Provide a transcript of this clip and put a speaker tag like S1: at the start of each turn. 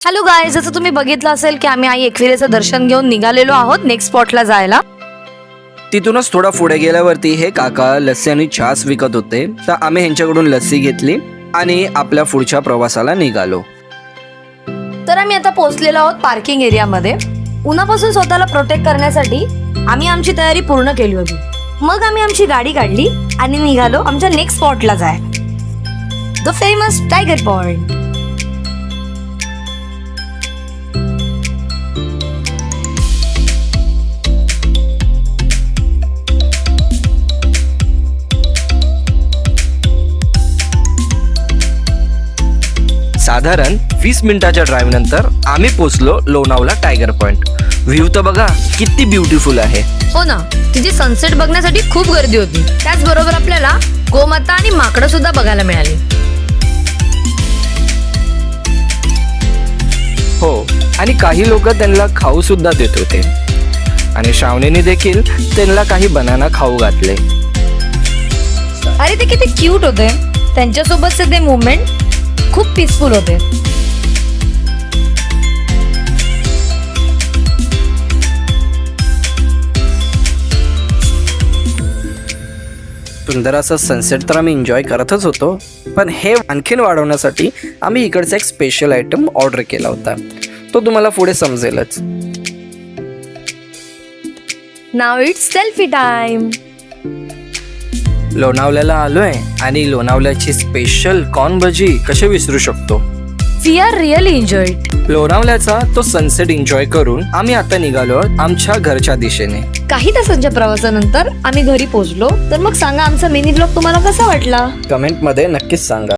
S1: Hello guys, जसं तुम्ही बघितलं असेल की आम्ही आई एकविरेचं दर्शन घेऊन निघालेलो आहोत नेक्स्ट स्पॉटला जायला.
S2: तिथूनच थोडा पुढे गेल्यावरती हे काका लस्सी आणि छास विकत होते, तर आम्ही ह्यांच्याकडून लस्सी घेतली आणि आपल्या पुढच्या प्रवासाला निघालो.
S1: तर आम्ही आता पोहोचलेलो आहोत पार्किंग एरियामध्ये. उन्हापासून स्वतःला प्रोटेक्ट करण्यासाठी आम्ही आमची तयारी पूर्ण केली होती. मग आम्ही आमची गाडी काढली आणि निघालो आमच्या नेक्स्ट स्पॉटला जायला, द फेमस टायगर पॉइंट.
S2: साधारण 20 मिनिटाच्या ड्राईव्ह नंतर आम्ही पोहोचलो लोणावळा टायगर पॉइंट. व्ह्यू तर बघा किती ब्युटिफुल आहे.
S1: हो ना, तिची सनसेट बघण्यासाठी खूप गर्दी होती. त्याचबरोबर आपल्याला गोमाता आणि माकडं सुद्धा बघायला मिळाली.
S2: हो, आणि काही लोक त्यांना खाऊ सुद्धा देत होते आणि श्रावणीने देखील त्यांना काही बनाना खाऊ घातले.
S1: अरे ते किती क्यूट होते. त्यांच्यासोबतचे ते मुवमेंट खूप पीसफुल होते.
S2: सुंदर असा सनसेट तर आम्ही एन्जॉय करतच होतो, पण हे आणखीन वाढवण्यासाठी आम्ही इकडचा एक स्पेशल आयटम ऑर्डर केला होता. तो तुम्हाला पुढे समजेलच.
S1: नाव इट्स सेल्फी टाइम.
S2: लोणावळ्याला आलोय आणि लोणावळ्याची स्पेशल कॉर्न भजी कसे विसरू शकतो.
S1: We are really enjoyed.
S2: लोणावळ्याचा तो सनसेट एन्जॉय करून आम्ही आता निघालो आमच्या घरच्या दिशेने.
S1: काही तासांच्या प्रवासानंतर आम्ही घरी पोहोचलो. तर मग सांगा, आमचा मिनी ब्लॉग तुम्हाला कसा वाटला?
S2: कमेंट मध्ये नक्कीच सांगा.